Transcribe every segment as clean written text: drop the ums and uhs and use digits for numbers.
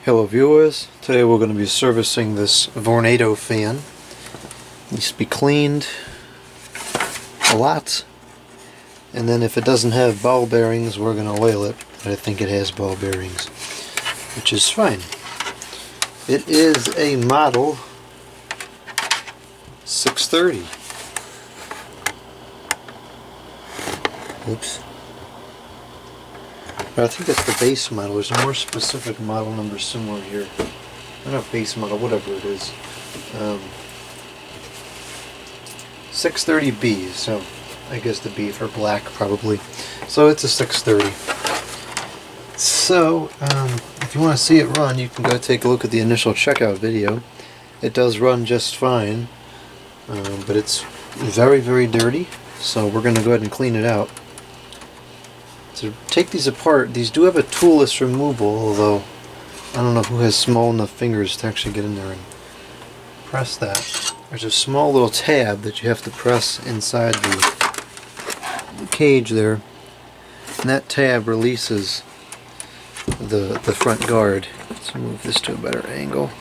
Hello viewers, today we're going to be servicing this Vornado fan. It needs to be cleaned a lot, and then if it doesn't have ball bearings we're going to oil it, but I think it has ball bearings, which is fine. It is a model 630. Oops. I think that's the base model. There's a more specific model number somewhere here. Not base model, whatever it is. 630B, so I guess the B for black probably. So it's a 630. So if you want to see it run, you can go take a look at the initial checkout video. It does run just fine, but it's very, very dirty. So we're going to go ahead and clean it out. To take these apart, these do have a toolless removal, although I don't know who has small enough fingers to actually get in there and press that. There's a small little tab that you have to press inside the cage there, and that tab releases the front guard. Let's move this to a better angle.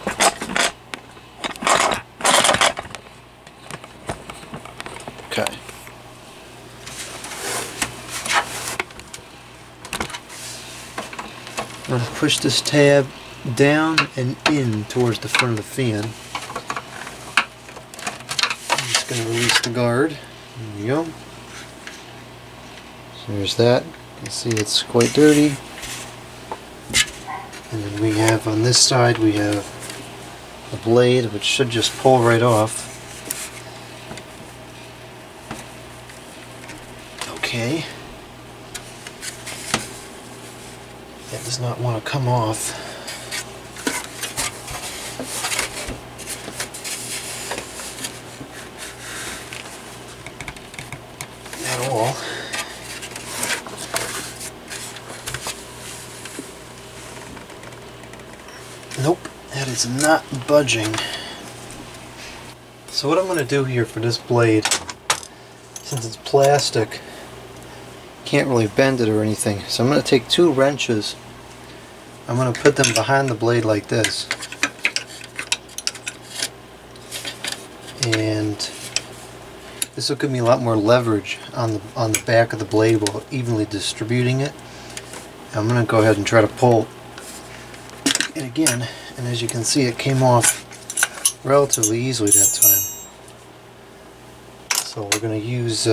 Okay. I'm going to push this tab down and in towards the front of the fan. I'm just going to release the guard. There we go. So there's that. You can see it's quite dirty. And then we have on this side, we have a blade which should just pull right off. Okay. It does not want to come off. At all. Nope, that is not budging. So what I'm going to do here for this blade, since it's plastic, can't really bend it or anything, so I'm going to take two wrenches. I'm going to put them behind the blade like this, and this will give me a lot more leverage on the back of the blade while evenly distributing it. I'm going to go ahead and try to pull it again, and as you can see, it came off relatively easily that time. So we're going to use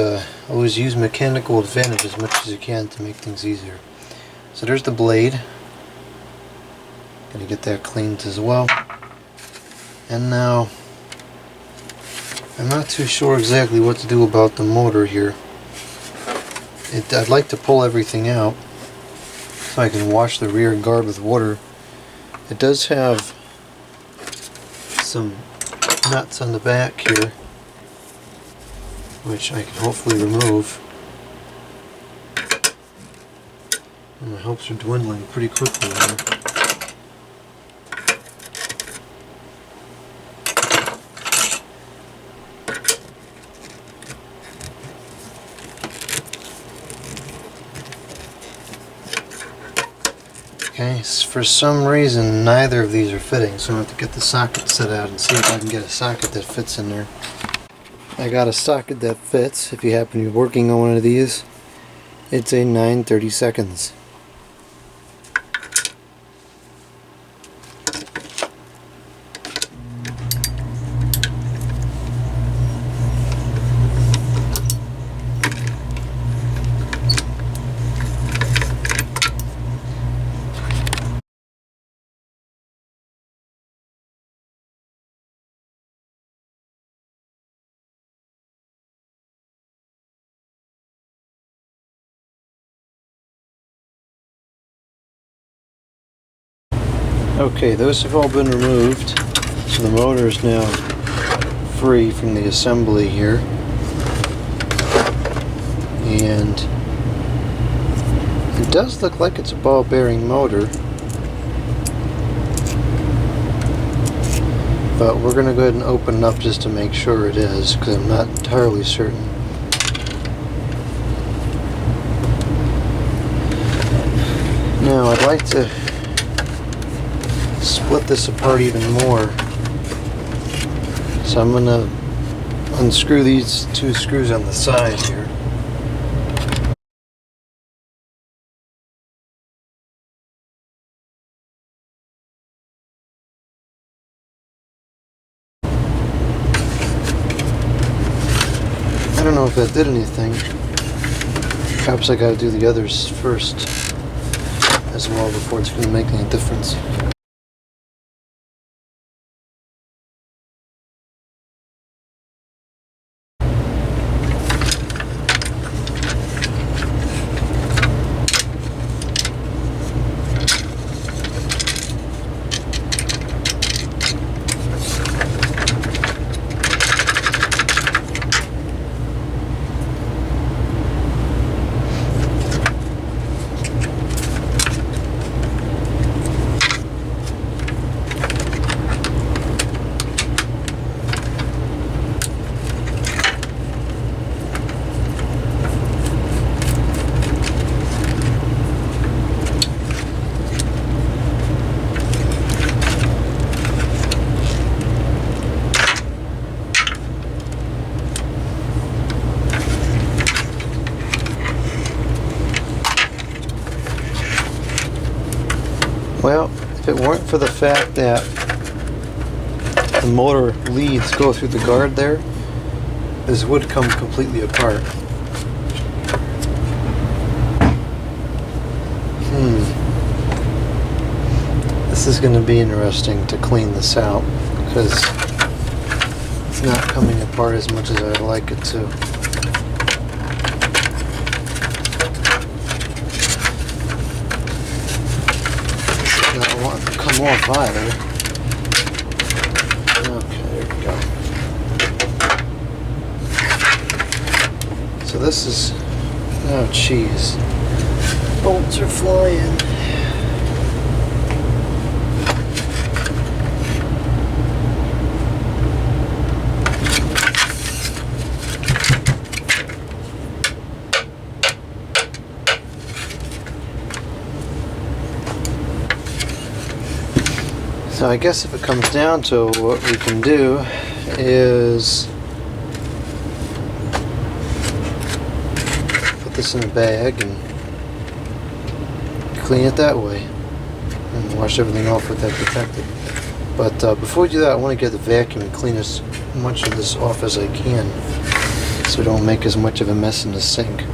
always use mechanical advantage as much as you can to make things easier. So there's the blade. Going to get that cleaned as well. And now I'm not too sure exactly what to do about the motor here. I'd like to pull everything out so I can wash the rear guard with water. It does have some nuts on the back here, which I can hopefully remove. And my hopes are dwindling pretty quickly here. Okay, for some reason neither of these are fitting, so I'm going to have to get the socket set out and see if I can get a socket that fits in there. I got a socket that fits. If you happen to be working on one of these, it's a 9/32. Okay, those have all been removed, so the motor is now free from the assembly here, and it does look like it's a ball bearing motor, but we're going to go ahead and open it up just to make sure it is, because I'm not entirely certain. Now I'd like to split this apart even more. So I'm going to unscrew these two screws on the side here. I don't know if that did anything. Perhaps I gotta do the others first as well before it's gonna make any difference. Well, if it weren't for the fact that the motor leads go through the guard there, this would come completely apart. This is going to be interesting to clean this out because it's not coming apart as much as I'd like it to. Not want to come off either. Okay, there we go. So this is, oh jeez, bolts are flying. So I guess if it comes down to what we can do is put this in a bag and clean it that way and wash everything off with that protectant. But before we do that, I want to get the vacuum and clean as much of this off as I can so we don't make as much of a mess in the sink.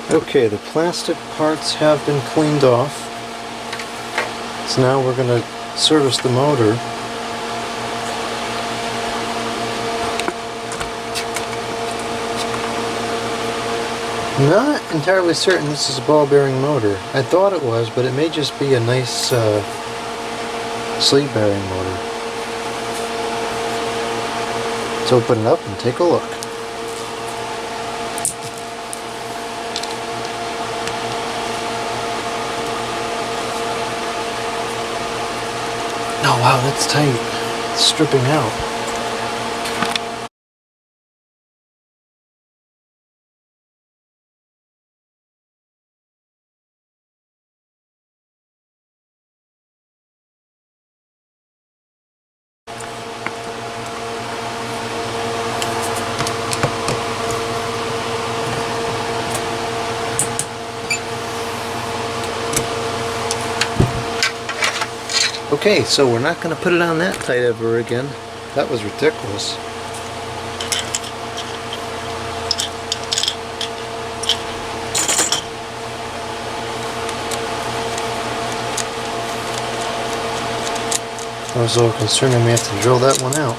Okay, the plastic parts have been cleaned off. So now we're going to service the motor. Not entirely certain this is a ball bearing motor. I thought it was, but it may just be a nice sleeve bearing motor. Let's open it up and take a look. Oh wow, that's tight. It's stripping out. Okay, so we're not going to put it on that tight ever again. That was ridiculous. I was a little concerned I may have to drill that one out.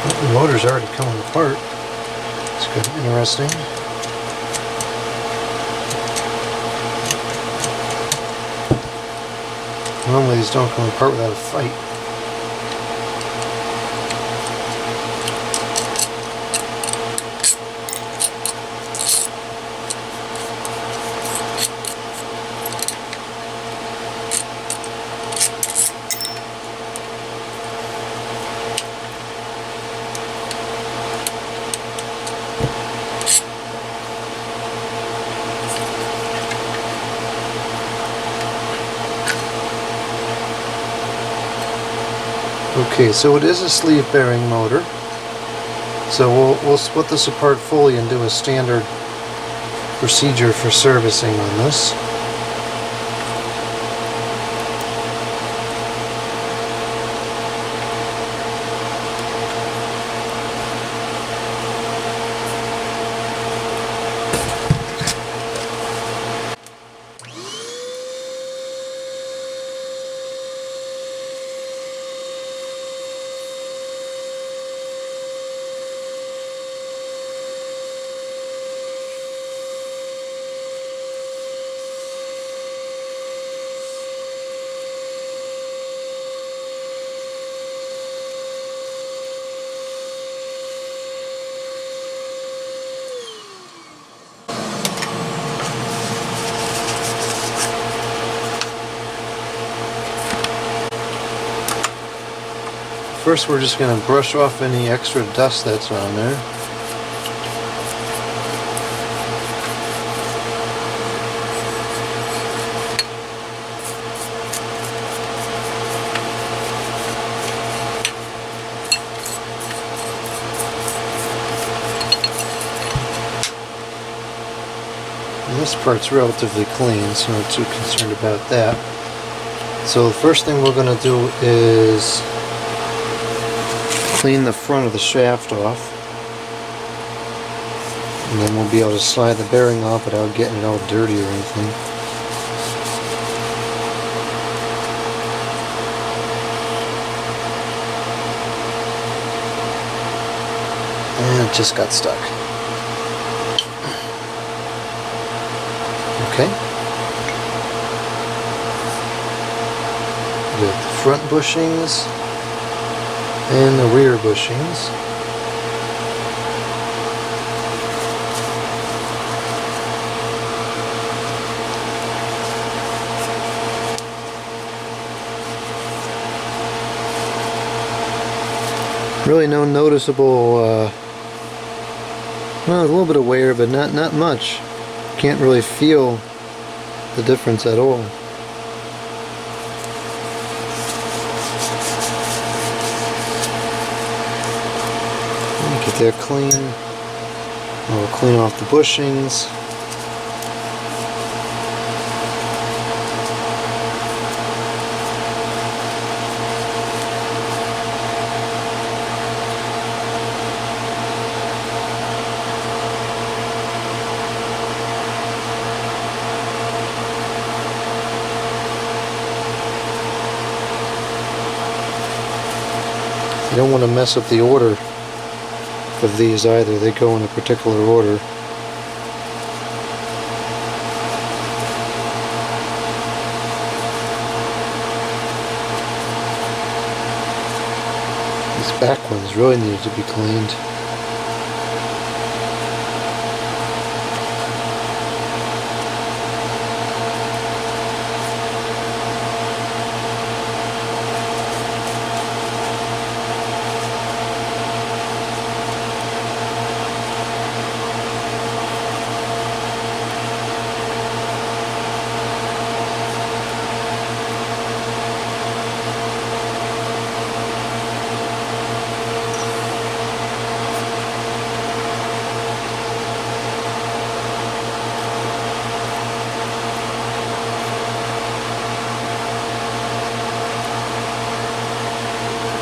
The motor's already coming apart. It's good, interesting. Normally these don't come apart without a fight. Okay, so it is a sleeve bearing motor. So we'll split this apart fully and do a standard procedure for servicing on this. First we're just going to brush off any extra dust that's on there. And this part's relatively clean, so I'm not too concerned about that. So the first thing we're going to do is clean the front of the shaft off, and then we'll be able to slide the bearing off without getting it all dirty or anything. And it just got stuck. Okay. We got the front bushings and the rear bushings. Really no noticeable, well, a little bit of wear, but not much. Can't really feel the difference at all. Get that clean. We'll clean off the bushings. You don't want to mess up the order of these either. They go in a particular order. These back ones really need to be cleaned.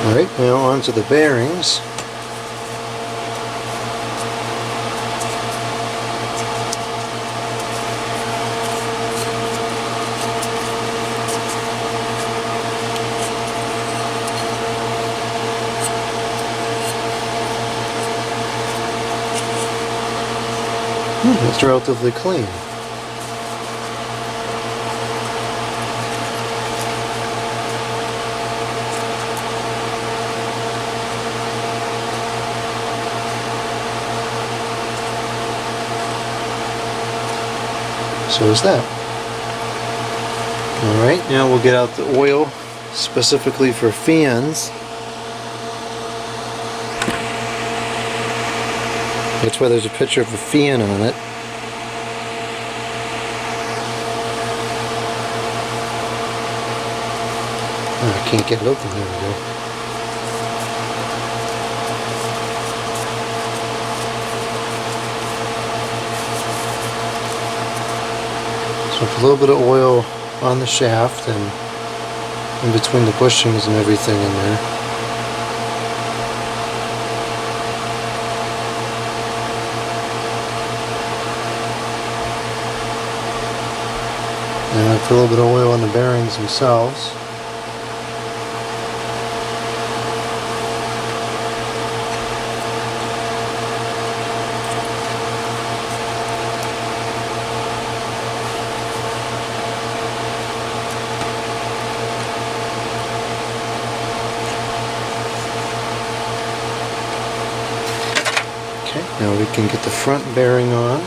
Alright, now onto the bearings. It's relatively clean. So is that. Alright, now we'll get out the oil specifically for fans. That's why there's a picture of a fan on it. Oh, I can't get it open. There we go. So a little bit of oil on the shaft and in between the bushings and everything in there. And I put a little bit of oil on the bearings themselves. Now we can get the front bearing on.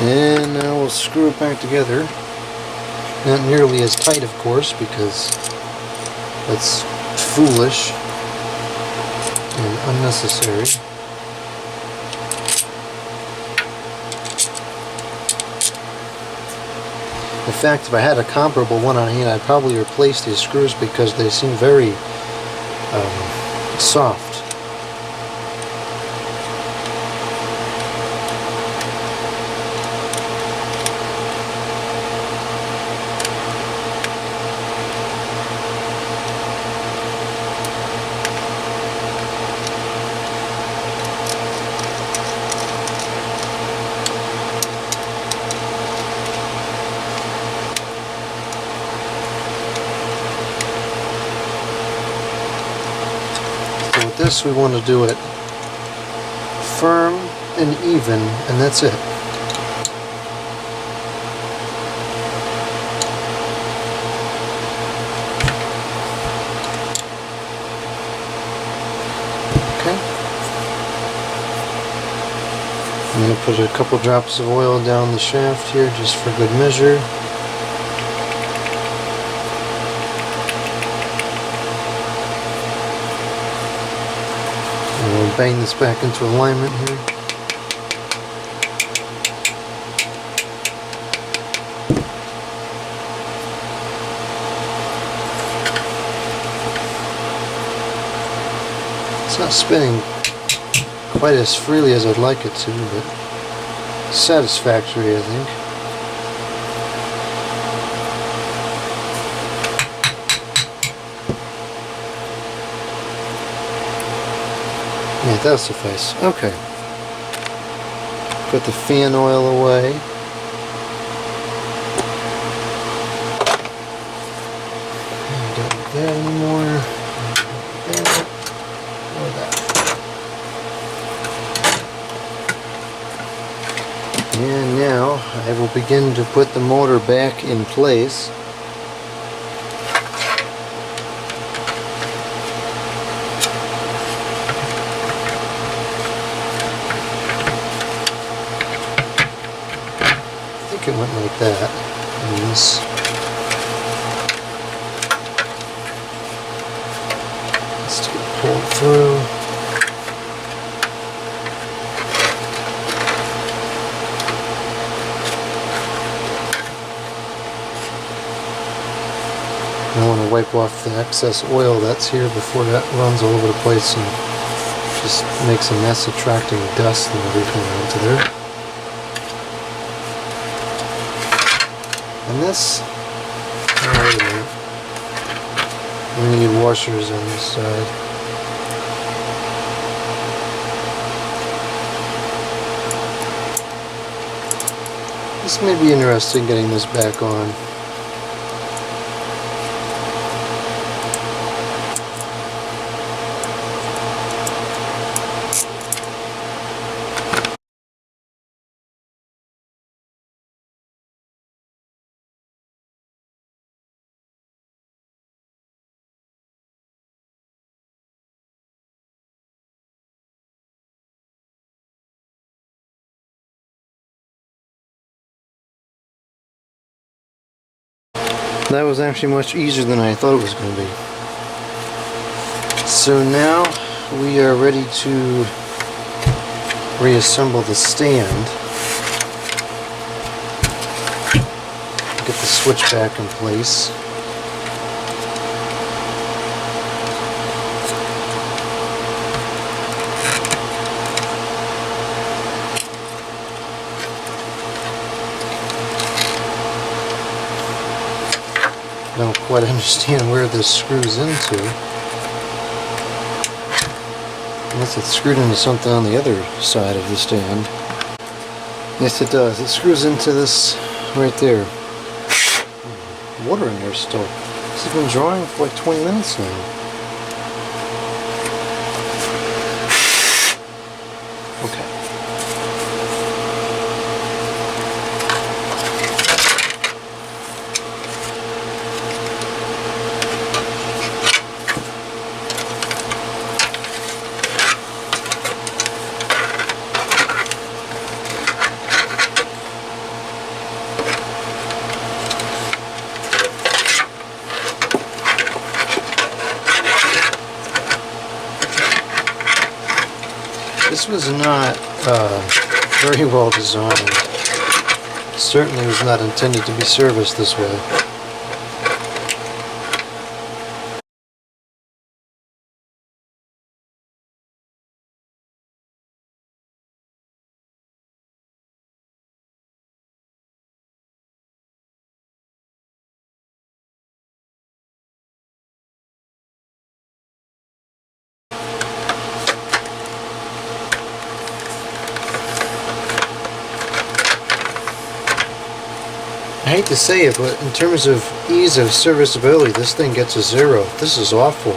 And now we'll screw it back together. Not nearly as tight, of course, because that's foolish and unnecessary. In fact, if I had a comparable one on hand, I'd probably replace these screws because they seem very soft. With this, we want to do it firm and even, and that's it. Okay. I'm going to put a couple drops of oil down the shaft here just for good measure. We'll bang this back into alignment here. not spinning quite as freely as I'd like it to, but satisfactory, I think. Yeah, that'll suffice. Okay. Put the fan oil away. Don't need that anymore. That or that. And now I will begin to put the motor back in place. It went like that. And this, let's get it pulled through. I want to wipe off the excess oil that's here before that runs all over the place and just makes a mess, attracting dust and everything onto there. And this, oh, wait a minute, we need washers on this side. This may be interesting, getting this back on. That was actually much easier than I thought it was going to be. So now we are ready to reassemble the stand. Get the switch back in place. I don't quite understand where this screws into. Unless it's screwed into something on the other side of the stand. Yes, it does. It screws into this right there. Water in there still. This has been drying for like 20 minutes now. Okay. This was not very well designed. Certainly was not intended to be serviced this way. I hate to say it, but in terms of ease of serviceability, this thing gets a 0. This is awful.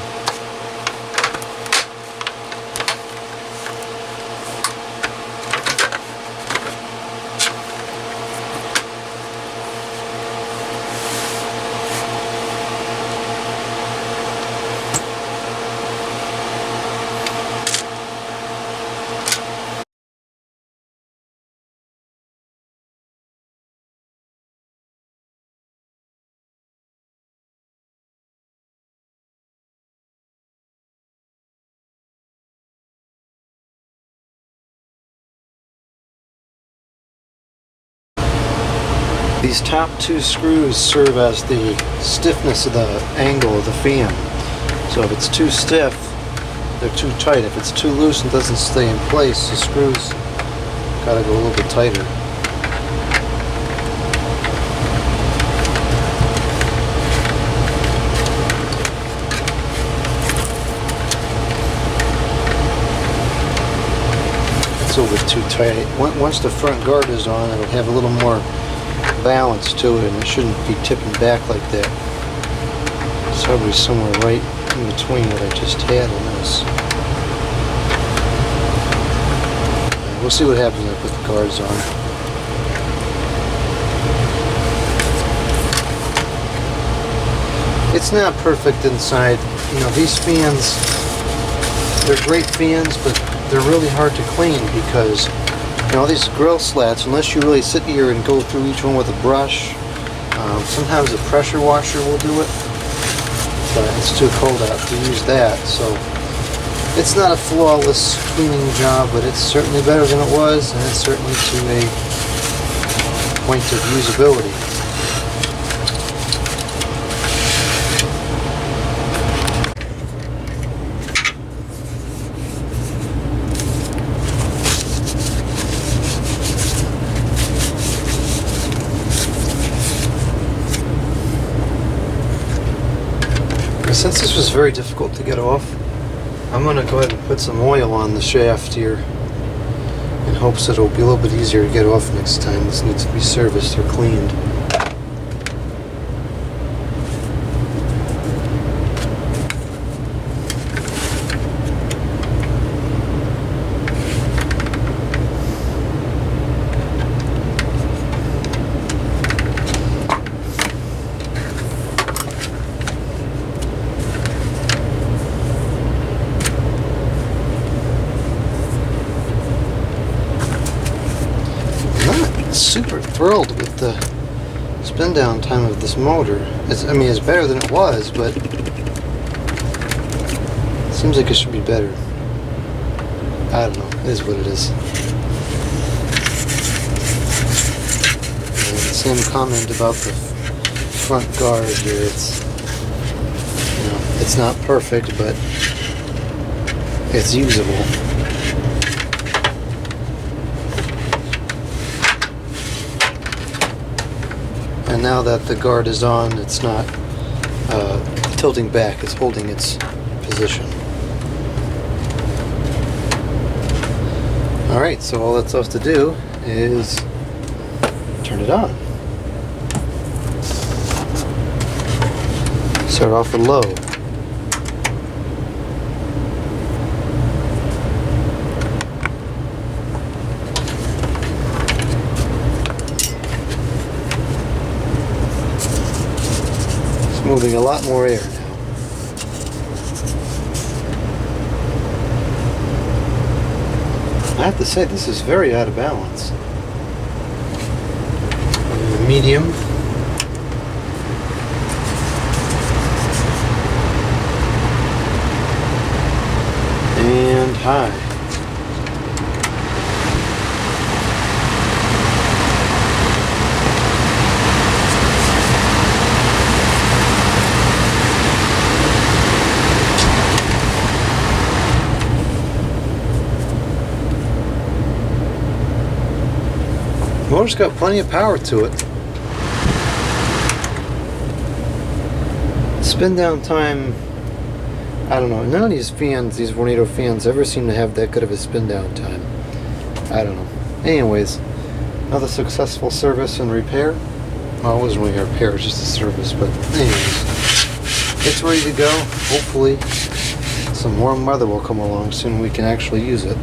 These top two screws serve as the stiffness of the angle of the fan. So if it's too stiff, they're too tight. If it's too loose and doesn't stay in place, the screws gotta go a little bit tighter. It's a little bit too tight. Once the front guard is on, it'll have a little more balance to it, and it shouldn't be tipping back like that. It's probably somewhere right in between what I just had and this. We'll see what happens when I put the guards on. It's not perfect inside. You know, these fans, they're great fans, but they're really hard to clean because, you know, these grill slats, unless you really sit here and go through each one with a brush, sometimes a pressure washer will do it, but it's too cold out to use that. So it's not a flawless cleaning job, but it's certainly better than it was, and it's certainly to a point of usability. Since this was very difficult to get off, I'm going to go ahead and put some oil on the shaft here in hopes that it'll be a little bit easier to get off next time. This needs to be serviced or cleaned. Super thrilled with the spin down time of this motor. I mean, it's better than it was, but it seems like it should be better. I don't know. It is what it is. And the same comment about the front guard here. It's, you know, it's not perfect, but it's usable. And now that the guard is on, it's not tilting back, it's holding its position. Alright, so all that's left to do is turn it on. Start off with low. Moving a lot more air now. I have to say, this is very out of balance. Medium. And high. The motor's got plenty of power to it. Spin down time, I don't know. None of these fans, these Vornado fans, ever seem to have that good of a spin down time. I don't know. Anyways, another successful service and repair. Well, it wasn't really a repair, it was just a service, but anyways. It's ready to go. Hopefully some warm weather will come along soon and we can actually use it.